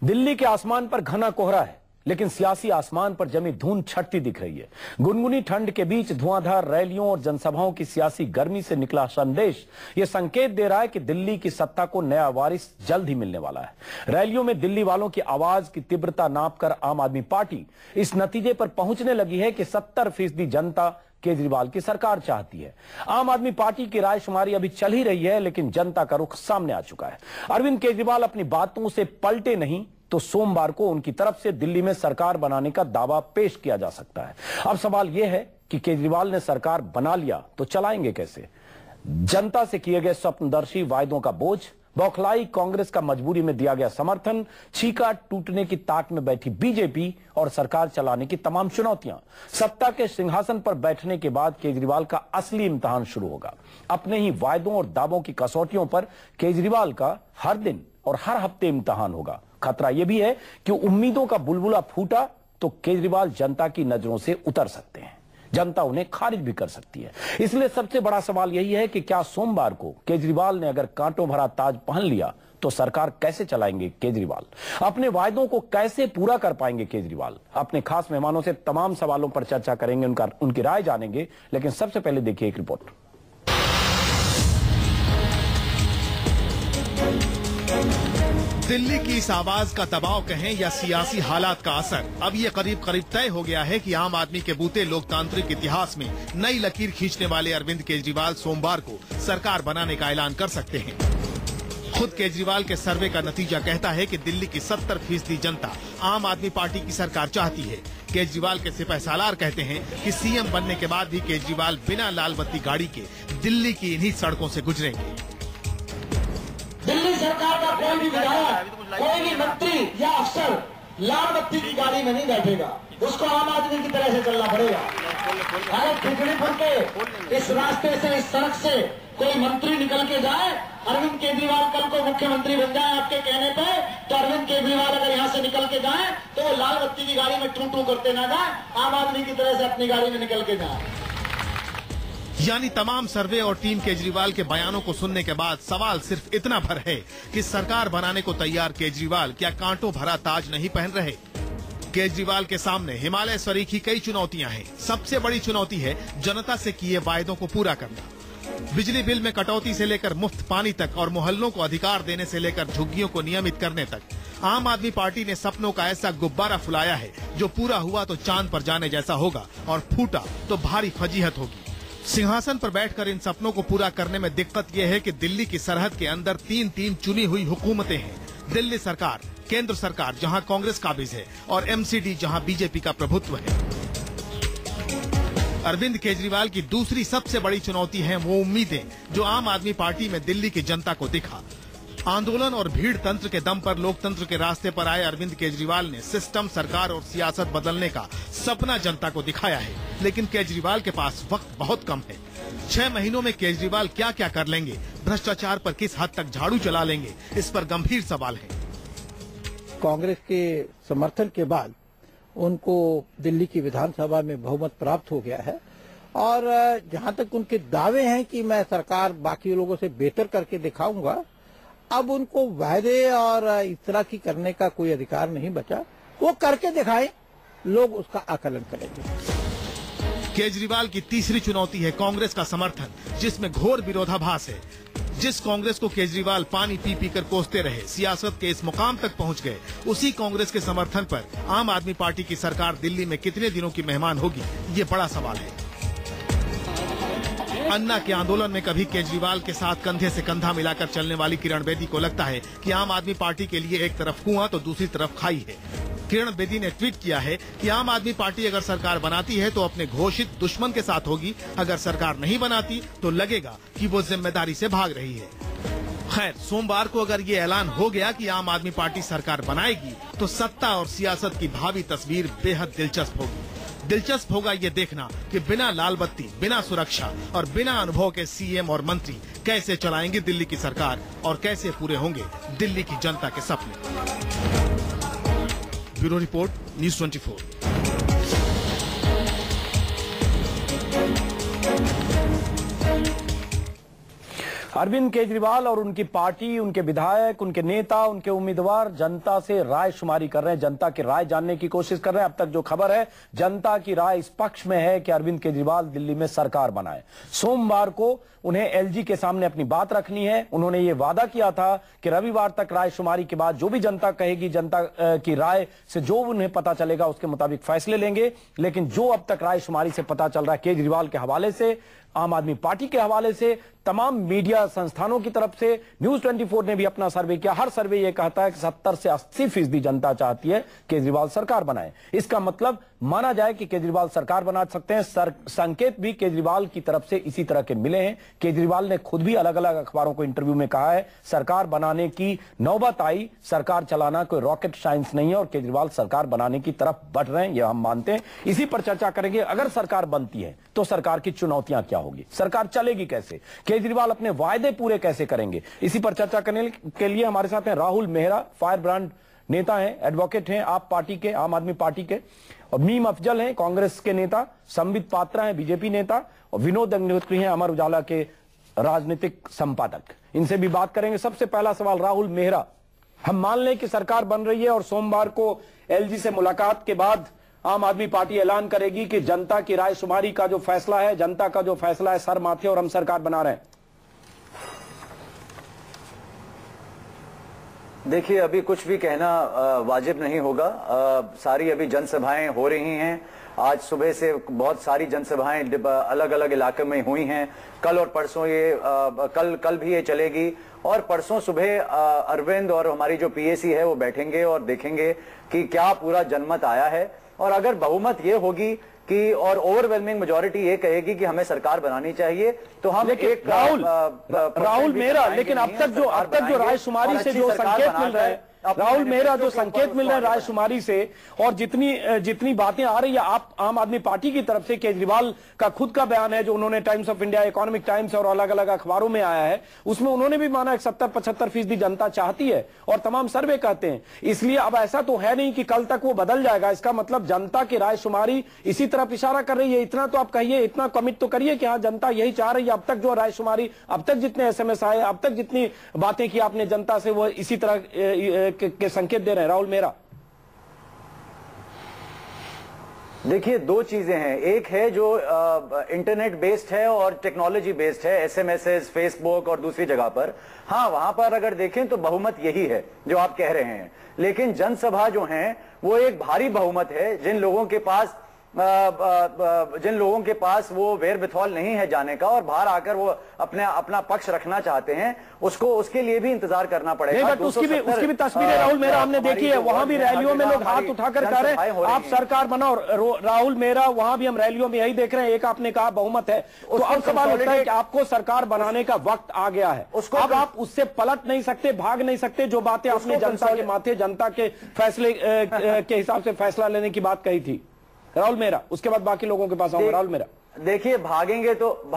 दिल्ली के आसमान पर घना कोहरा है, लेकिन सियासी आसमान पर जमी धुंध छटती दिख रही है। गुनगुनी ठंड के बीच धुआंधार रैलियों और जनसभाओं की सियासी गर्मी से निकला संदेश ये संकेत दे रहा है कि दिल्ली की सत्ता को नया वारिस जल्द ही मिलने वाला है। रैलियों में दिल्ली वालों की आवाज की तीव्रता नापकर आम आदमी पार्टी इस नतीजे पर पहुंचने लगी है कि 70% जनता केजरीवाल की सरकार चाहती है। आम आदमी पार्टी की रायशुमारी अभी चल ही रही है, लेकिन जनता का रुख सामने आ चुका है। अरविंद केजरीवाल अपनी बातों से पलटे नहीं तो सोमवार को उनकी तरफ से दिल्ली में सरकार बनाने का दावा पेश किया जा सकता है। अब सवाल यह है कि केजरीवाल ने सरकार बना लिया तो चलाएंगे कैसे? जनता से किए गए स्वप्नदर्शी वायदों का बोझ, बौखलाई कांग्रेस का मजबूरी में दिया गया समर्थन, छीका टूटने की ताक में बैठी बीजेपी और सरकार चलाने की तमाम चुनौतियां। सत्ता के सिंहासन पर बैठने के बाद केजरीवाल का असली इम्तिहान शुरू होगा। अपने ही वायदों और दावों की कसौटियों पर केजरीवाल का हर दिन और हर हफ्ते इम्तिहान होगा। खतरा यह भी है कि उम्मीदों का बुलबुला फूटा तो केजरीवाल जनता की नजरों से उतर सकते हैं, जनता उन्हें खारिज भी कर सकती है। इसलिए सबसे बड़ा सवाल यही है कि क्या सोमवार को केजरीवाल ने अगर कांटों भरा ताज पहन लिया तो सरकार कैसे चलाएंगे केजरीवाल? अपने वायदों को कैसे पूरा कर पाएंगे केजरीवाल? अपने खास मेहमानों से तमाम सवालों पर चर्चा करेंगे, उनकी राय जानेंगे। लेकिन सबसे पहले देखिए एक रिपोर्ट। दिल्ली की इस आवाज का दबाव कहें या सियासी हालात का असर, अब ये करीब करीब तय हो गया है कि आम आदमी के बूते लोकतांत्रिक इतिहास में नई लकीर खींचने वाले अरविंद केजरीवाल सोमवार को सरकार बनाने का ऐलान कर सकते हैं। खुद केजरीवाल के सर्वे का नतीजा कहता है कि दिल्ली की 70% जनता आम आदमी पार्टी की सरकार चाहती है। केजरीवाल के सिपहसालार कहते हैं कि सीएम बनने के बाद भी केजरीवाल बिना लाल बत्ती गाड़ी के दिल्ली की इन्हीं सड़कों से गुजरेंगे। दिल्ली सरकार का कोई भी विधायक, कोई भी मंत्री या अफसर लाल बत्ती की गाड़ी में नहीं बैठेगा, उसको आम आदमी की तरह से चलना पड़ेगा। अरे खिचड़ीपुर के इस रास्ते से, इस सड़क से कोई मंत्री निकल के जाए, अरविंद केजरीवाल कल को मुख्यमंत्री बन जाए आपके कहने पे, तो अरविंद केजरीवाल अगर यहाँ से निकल के जाए तो वो लाल बत्ती की गाड़ी में टू टू करते ना जाए, आम आदमी की तरह से अपनी गाड़ी में निकल के जाए। यानी तमाम सर्वे और टीम केजरीवाल के बयानों को सुनने के बाद सवाल सिर्फ इतना भर है कि सरकार बनाने को तैयार केजरीवाल क्या कांटों भरा ताज नहीं पहन रहे? केजरीवाल के सामने हिमालय सरीखी कई चुनौतियां हैं। सबसे बड़ी चुनौती है जनता से किए वायदों को पूरा करना। बिजली बिल में कटौती से लेकर मुफ्त पानी तक और मोहल्लों को अधिकार देने से लेकर झुग्गियों को नियमित करने तक आम आदमी पार्टी ने सपनों का ऐसा गुब्बारा फुलाया है जो पूरा हुआ तो चांद पर जाने जैसा होगा और फूटा तो भारी फजीहत होगी। सिंहासन पर बैठकर इन सपनों को पूरा करने में दिक्कत यह है कि दिल्ली की सरहद के अंदर तीन चुनी हुई हुकूमतें हैं। दिल्ली सरकार, केंद्र सरकार जहां कांग्रेस काबिज है और एमसीडी जहां बीजेपी का प्रभुत्व है। अरविंद केजरीवाल की दूसरी सबसे बड़ी चुनौती है वो उम्मीदें जो आम आदमी पार्टी में दिल्ली की जनता को दिखा। आंदोलन और भीड़ तंत्र के दम पर लोकतंत्र के रास्ते पर आए अरविंद केजरीवाल ने सिस्टम, सरकार और सियासत बदलने का सपना जनता को दिखाया है। लेकिन केजरीवाल के पास वक्त बहुत कम है। 6 महीनों में केजरीवाल क्या क्या कर लेंगे, भ्रष्टाचार पर किस हद तक झाड़ू चला लेंगे, इस पर गंभीर सवाल है। कांग्रेस के समर्थन के बाद उनको दिल्ली की विधानसभा में बहुमत प्राप्त हो गया है और जहां तक उनके दावे हैं कि मैं सरकार बाकी लोगों से बेहतर करके दिखाऊंगा, अब उनको वायदे और इस तरह की करने का कोई अधिकार नहीं बचा। वो करके दिखाएं, लोग उसका आकलन करेंगे। केजरीवाल की तीसरी चुनौती है कांग्रेस का समर्थन, जिसमें घोर विरोधाभास है। जिस कांग्रेस को केजरीवाल पानी पी पी कर कोसते रहे, सियासत के इस मुकाम तक पहुंच गए, उसी कांग्रेस के समर्थन पर आम आदमी पार्टी की सरकार दिल्ली में कितने दिनों की मेहमान होगी, ये बड़ा सवाल है। अन्ना के आंदोलन में कभी केजरीवाल के साथ कंधे से कंधा मिलाकर चलने वाली किरण बेदी को लगता है कि आम आदमी पार्टी के लिए एक तरफ कुआं तो दूसरी तरफ खाई है। किरण बेदी ने ट्वीट किया है कि आम आदमी पार्टी अगर सरकार बनाती है तो अपने घोषित दुश्मन के साथ होगी, अगर सरकार नहीं बनाती तो लगेगा कि वो जिम्मेदारी से भाग रही है। खैर, सोमवार को अगर ये ऐलान हो गया कि आम आदमी पार्टी सरकार बनाएगी तो सत्ता और सियासत की भावी तस्वीर बेहद दिलचस्प होगी। दिलचस्प होगा ये देखना कि बिना लाल बत्ती, बिना सुरक्षा और बिना अनुभव के सीएम और मंत्री कैसे चलाएंगे दिल्ली की सरकार और कैसे पूरे होंगे दिल्ली की जनता के सपने। Bureau report, news 24। Arvind Kejriwal और उनकी पार्टी, उनके विधायक, उनके नेता, उनके उम्मीदवार जनता से राय शुमारी कर रहे हैं, जनता की राय जानने की कोशिश कर रहे हैं। अब तक जो खबर है, जनता की राय इस पक्ष में है कि अरविंद केजरीवाल दिल्ली में सरकार बनाए। सोमवार को उन्हें एलजी के सामने अपनी बात रखनी है। उन्होंने ये वादा किया था कि रविवार तक राय शुमारी के बाद जो भी जनता कहेगी, जनता की राय से जो उन्हें पता चलेगा उसके मुताबिक फैसले लेंगे। लेकिन जो अब तक राय शुमारी से पता चल रहा है, केजरीवाल के हवाले से, आम आदमी पार्टी के हवाले से, तमाम मीडिया संस्थानों की तरफ से, न्यूज 24 ने भी अपना सर्वे किया। हर सर्वे यह कहता है कि 70 से 80% जनता चाहती है केजरीवाल सरकार बनाए। इसका मतलब माना जाए कि केजरीवाल सरकार बना सकते हैं। संकेत भी केजरीवाल की तरफ से इसी तरह के मिले हैं। केजरीवाल ने खुद भी अलग अलग अखबारों को इंटरव्यू में कहा है, सरकार बनाने की नौबत आई, सरकार चलाना कोई रॉकेट साइंस नहीं है और केजरीवाल सरकार बनाने की तरफ बढ़ रहे हैं, यह हम मानते हैं। इसी पर चर्चा करेंगे। अगर सरकार बनती है तो सरकार की चुनौतियां क्या होगी, सरकार चलेगी कैसे, केजरीवाल अपने वायदे पूरे कैसे करेंगे, इसी पर चर्चा करने के लिए हमारे साथ हैं राहुल मेहरा, फायर ब्रांड नेता हैं, एडवोकेट हैं, आप पार्टी के, आम आदमी पार्टी के, और मीम अफजल हैं, कांग्रेस के नेता, संबित पात्रा हैं, बीजेपी नेता, और विनोद अग्निहोत्री हैं, अमर उजाला के राजनीतिक संपादक। इनसे भी बात करेंगे। सबसे पहला सवाल राहुल मेहरा, हम मान लें कि सरकार बन रही है और सोमवार को एलजी से मुलाकात के बाद आम आदमी पार्टी ऐलान करेगी कि जनता की राय शुमारी का जो फैसला है, जनता का जो फैसला है, सर माथे और हम सरकार बना रहे हैं। देखिए, अभी कुछ भी कहना वाजिब नहीं होगा। सारी अभी जनसभाएं हो रही हैं। आज सुबह से बहुत सारी जनसभाएं अलग अलग इलाके में हुई हैं। कल और परसों ये कल भी ये चलेगी और परसों सुबह अरविंद और हमारी जो पीएसी है वो बैठेंगे और देखेंगे कि क्या पूरा जनमत आया है। और अगर बहुमत ये होगी कि और ओवरवेलमिंग मेजॉरिटी ये कहेगी कि हमें सरकार बनानी चाहिए, तो हम एक राहुल मेहरा, लेकिन अब तक जो रायशुमारी से जो संकेत मिल रहा है, राहुल मेहरा, जो संकेत मिल रहा है रायशुमारी से और जितनी बातें आ रही है, आप आम आदमी पार्टी की तरफ से, केजरीवाल का खुद का बयान है जो उन्होंने times of India, economic times और अलग अलग अखबारों में आया है, उसमें उन्होंने भी माना 70-75% जनता चाहती है और तमाम सर्वे कहते हैं। इसलिए अब ऐसा तो है नहीं कि कल तक वो बदल जाएगा। इसका मतलब जनता की रायशुमारी इसी तरफ इशारा कर रही है। इतना तो आप कहिए, इतना कमिट तो करिए कि हाँ, जनता यही चाह रही है। अब तक जो रायशुमारी, अब तक जितने एसएमएस आए, अब तक जितनी बातें की आपने जनता से, वो इसी तरह के संकेत दे रहे हैं। राहुल मेहरा, देखिए, दो चीजें हैं। एक है जो इंटरनेट बेस्ड है और टेक्नोलॉजी बेस्ड है, एसएमएस, फेसबुक और दूसरी जगह पर, हाँ, वहां पर अगर देखें तो बहुमत यही है जो आप कह रहे हैं। लेकिन जनसभा जो है वो एक भारी बहुमत है। जिन लोगों के पास वो वेर बिथौल नहीं है जाने का और बाहर आकर वो अपना पक्ष रखना चाहते हैं, उसके लिए भी इंतजार करना पड़ेगा। उसकी भी तस्वीरें राहुल मेहरा हमने देखी है। वहां भी रैलियों में लोग हाथ उठाकर कह रहे हैं आप सरकार बनाओ। राहुल मेहरा, वहां भी हम रैलियों में यही देख रहे हैं। एक आपने कहा बहुमत है, तो अब सवाल उठता है कि आपको सरकार बनाने का वक्त आ गया है। अब आप उससे पलट नहीं सकते, भाग नहीं सकते। जो बातें आपने जनता के माथे, जनता के फैसले के हिसाब से फैसला लेने की बात कही थी, राहुल मेहरा, उसके बाद बाकी लोगों के पास आऊंगा। राहुल मेहरा, देखिए, भागेंगे तो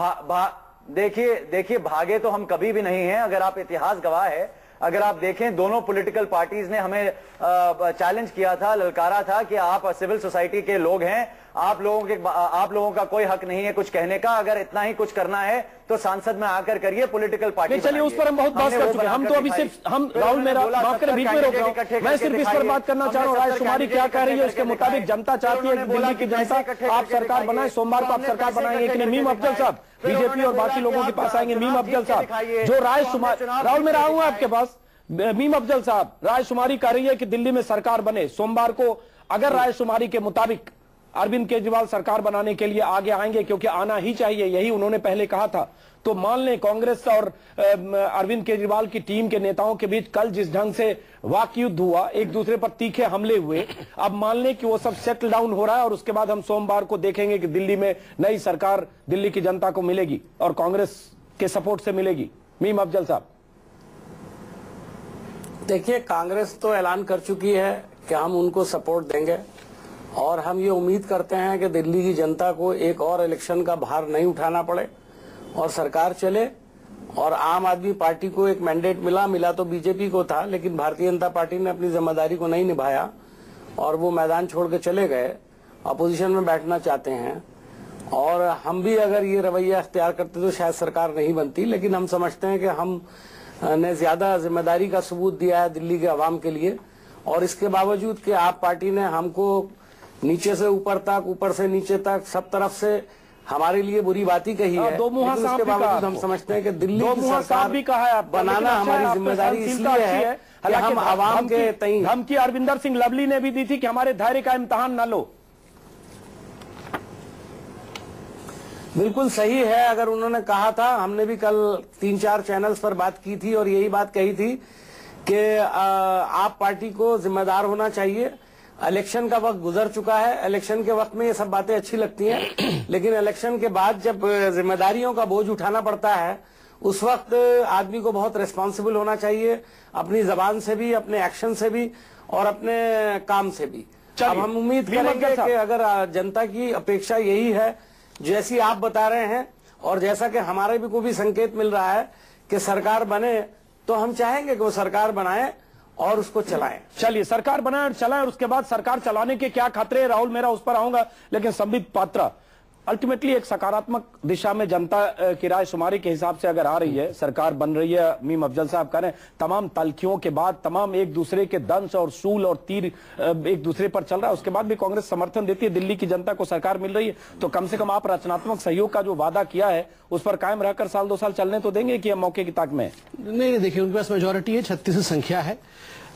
देखिए भागे तो हम कभी भी नहीं हैं। अगर आप इतिहास गवाह है, अगर आप देखें, दोनों पॉलिटिकल पार्टीज ने हमें चैलेंज किया था, ललकारा था कि आप सिविल सोसाइटी के लोग हैं, आप लोगों का कोई हक नहीं है कुछ कहने का। अगर इतना ही कुछ करना है तो सांसद में आकर करिए, पॉलिटिकल पार्टी। चलिए, उस पर हम बहुत बात कर चुके हैं। हम तो अभी सिर्फ राहुल मेहरा, माफ करें, बीच में रोक रहा हूं, मैं सिर्फ इस पर बात करना चाह रहा हूं। रायशुमारी क्या कह रही है, उसके मुताबिक जनता चाहती है कि दिल्ली की जनता आप सरकार बनाए। सोमवार को आप सरकार बनाएंगे कि नहीं? मीम अफजल साहब, बीजेपी और बाकी लोगों के पास आएंगे। मीम अफजल साहब, जो रायशुमारी, राहुल मेहरा आऊंगा आपके पास। मीम अफजल साहब, रायशुमारी कह रही है कि दिल्ली में सरकार बने। सोमवार को अगर रायशुमारी के मुताबिक अरविंद केजरीवाल सरकार बनाने के लिए आगे आएंगे, क्योंकि आना ही चाहिए, यही उन्होंने पहले कहा था, तो मान लें कांग्रेस और अरविंद केजरीवाल की टीम के नेताओं के बीच कल जिस ढंग से वाक युद्ध हुआ, एक दूसरे पर तीखे हमले हुए, अब मान लें कि वो सब सेटल डाउन हो रहा है और उसके बाद हम सोमवार को देखेंगे कि दिल्ली में नई सरकार दिल्ली की जनता को मिलेगी और कांग्रेस के सपोर्ट से मिलेगी। मीम अफजल साहब, देखिए, कांग्रेस तो ऐलान कर चुकी है कि हम उनको सपोर्ट देंगे और हम ये उम्मीद करते हैं कि दिल्ली की जनता को एक और इलेक्शन का भार नहीं उठाना पड़े और सरकार चले। और आम आदमी पार्टी को एक मैंडेट मिला तो बीजेपी को था, लेकिन भारतीय जनता पार्टी ने अपनी जिम्मेदारी को नहीं निभाया और वो मैदान छोड़ के चले गए, अपोजिशन में बैठना चाहते हैं। और हम भी अगर ये रवैया अख्तियार करते तो शायद सरकार नहीं बनती, लेकिन हम समझते हैं कि हम ने ज्यादा जिम्मेदारी का सबूत दिया है दिल्ली के अवाम के लिए, और इसके बावजूद कि आप पार्टी ने हमको नीचे से ऊपर तक, ऊपर से नीचे तक, सब तरफ से हमारे लिए बुरी बात ही कही है, लेकिन उसके बावजूद हम समझते हैं कि दिल्ली की सरकार बनाना हमारी जिम्मेदारी इसलिए है कि हम आवाम के तई। धमकी अरविंदर सिंह लवली ने भी दी थी कि हमारे धैर्य का इम्तिहान न लो। बिल्कुल सही है, अगर उन्होंने कहा था, हमने भी कल 3-4 चैनल्स पर बात की थी और यही बात कही थी कि आप पार्टी को जिम्मेदार होना चाहिए। इलेक्शन का वक्त गुजर चुका है, इलेक्शन के वक्त में ये सब बातें अच्छी लगती हैं, लेकिन इलेक्शन के बाद जब जिम्मेदारियों का बोझ उठाना पड़ता है उस वक्त आदमी को बहुत रिस्पॉन्सिबल होना चाहिए, अपनी जबान से भी, अपने एक्शन से भी और अपने काम से भी। अब हम उम्मीद करेंगे कि अगर जनता की अपेक्षा यही है जैसी आप बता रहे हैं और जैसा कि हमारे को भी संकेत मिल रहा है कि सरकार बने, तो हम चाहेंगे कि वो सरकार बनाए और उसको चलाएं। चलिए, सरकार बनाए और चलाएं, और उसके बाद सरकार चलाने के क्या खतरे, राहुल मेरा उस पर आऊंगा, लेकिन संबित पात्रा, अल्टीमेटली एक सकारात्मक दिशा में जनता की राय शुमारी के हिसाब से अगर आ रही है, सरकार बन रही है, मीम अफजल साहब कह रहे हैं तमाम तलखियों के बाद, तमाम एक दूसरे के दंश और सूल और तीर एक दूसरे पर चल रहा है, उसके बाद भी कांग्रेस समर्थन देती है, दिल्ली की जनता को सरकार मिल रही है, तो कम से कम आप रचनात्मक सहयोग का जो वादा किया है उस पर कायम रहकर 1-2 साल चलने तो देंगे कि मौके की ताक में? नहीं, देखिए उनके पास मेजोरिटी है, 36 संख्या है।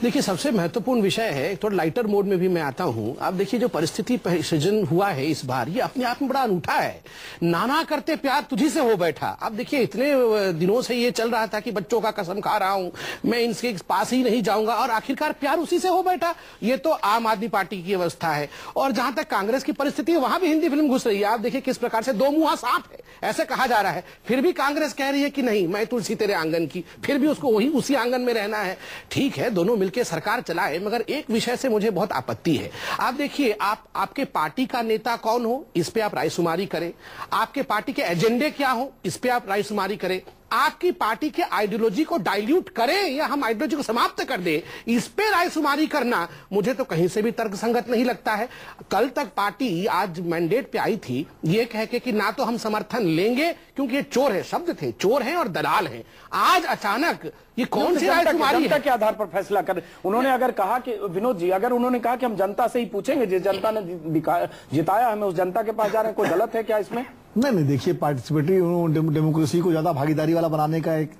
देखिए, सबसे महत्वपूर्ण विषय है, थोड़ा लाइटर मोड में भी मैं आता हूं। आप देखिए जो परिस्थिति सृजन हुआ है इस बार, ये अपने आप में बड़ा अनूठा है। नाना करते प्यार तुझी से हो बैठा। आप देखिए इतने दिनों से ये चल रहा था कि बच्चों का कसम खा रहा हूं, मैं इनके पास ही नहीं जाऊंगा, और आखिरकार प्यार उसी से हो बैठा। ये तो आम आदमी पार्टी की अवस्था है। और जहां तक कांग्रेस की परिस्थिति है, वहां भी हिंदी फिल्म घुस रही है। आप देखिए किस प्रकार से दो मुंहा सांप है ऐसे कहा जा रहा है, फिर भी कांग्रेस कह रही है कि नहीं, मैं तुलसी तेरे आंगन की, फिर भी उसको वही उसी आंगन में रहना है। ठीक है, दोनों मिलकर सरकार चलाए, मगर एक विषय से मुझे बहुत आपत्ति है। आप देखिए, आपके पार्टी का नेता कौन हो, इस पे आप रायशुमारी करें। आपके पार्टी के एजेंडे क्या हो, इस पे आप रायशुमारी करें। आपकी पार्टी के आइडियोलॉजी को डाइल्यूट करें या हम आइडियोलॉजी को समाप्त कर दें, इस पे रायशुमारी करना मुझे तो कहीं से भी तर्कसंगत नहीं लगता है। कल तक पार्टी आज मैंडेट पे आई थी ये कह के कि ना तो हम समर्थन लेंगे क्योंकि ये चोर है, शब्द थे, चोर हैं और दलाल हैं। आज अचानक ये कौन सी रायशुमारी है? जनता के आधार पर फैसला कर, उन्होंने अगर कहा कि विनोद जी, अगर उन्होंने कहा कि हम जनता से ही पूछेंगे, जिस जनता ने जिताया हमें उस जनता के पास जा रहे हैं, कोई गलत है क्या इसमें? नहीं, देखिए पार्टिसिपेटरी डेमोक्रेसी को ज्यादा भागीदारी वाला बनाने का एक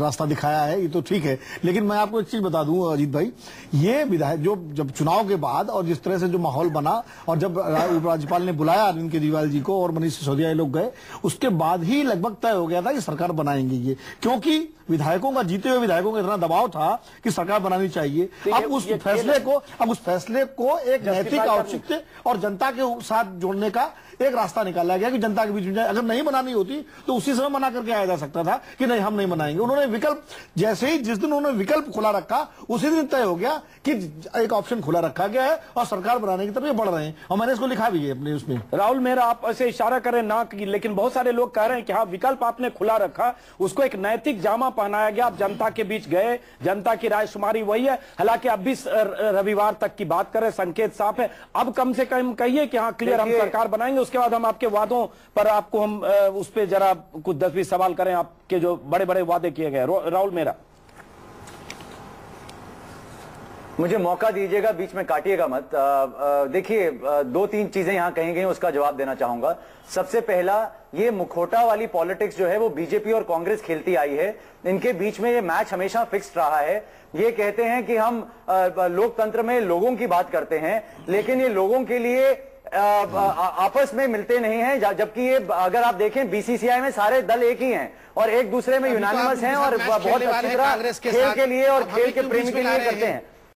रास्ता दिखाया है, ये तो ठीक है। लेकिन मैं आपको एक चीज बता दूं अजीत भाई, ये विधायक जो जब चुनाव के बाद और जिस तरह से जो माहौल बना और जब उपराज्यपाल ने बुलाया अरविंद केजरीवाल जी को और मनीष सिसोदिया ये लोग गए, उसके बाद ही लगभग तय हो गया था कि सरकार बनाएंगे ये, क्योंकि विधायकों का, जीते हुए विधायकों का इतना दबाव था कि सरकार बनानी चाहिए। अब उस फैसले को एक नैतिक औचित्य और जनता के साथ जोड़ने का एक रास्ता निकाला गया कि जनता के बीच में जाए। अगर नहीं बनानी होती तो उसी समय मना करके आया जा सकता था कि नहीं हम नहीं बनाएंगे। उन्होंने विकल्प, जैसे ही जिस दिन उन्होंने विकल्प खुला रखा उसी दिन तय हो गया कि एक ऑप्शन खुला रखा गया है और सरकार बनाने की तरफ ये बढ़ रहे हैं, और मैंने इसको लिखा भी है अपने उसमें। राहुल मेरा, आप ऐसे इशारा करें ना कि, लेकिन बहुत सारे लोग कह रहे हैं कि हाँ, विकल्प आपने खुला रखा, उसको एक नैतिक जामा पहनाया गया, आप जनता के बीच गए, जनता की रायशुमारी वही है। हालांकि अब भी रविवार तक की बात करें, संकेत साफ है। अब कम से कम कहिए कि हाँ क्लियर, हम सरकार बनाएंगे, उसके बाद हम आपके वादों पर आपको हम उस पे जरा कुछ 10-20 सवाल करें, आपके जो बड़े बड़े वादे किए गए। राहुल मेरा, मुझे मौका दीजिएगा, बीच में काटिएगा मत। देखिए 2-3 चीजें यहां कही गई, उसका जवाब देना चाहूंगा। सबसे पहला, ये मुखौटा वाली पॉलिटिक्स जो है वो बीजेपी और कांग्रेस खेलती आई है, इनके बीच में ये मैच हमेशा फिक्स्ड रहा है। ये कहते हैं कि हम लोकतंत्र में लोगों की बात करते हैं, लेकिन ये लोगों के लिए आपस में मिलते नहीं हैं, जबकि ये अगर आप देखें बीसीसीआई में सारे दल एक ही हैं और एक दूसरे में यूनानिमस हैं और बहुत अच्छी तरह खेल के लिए और खेल के प्रेम के लिए करते हैं।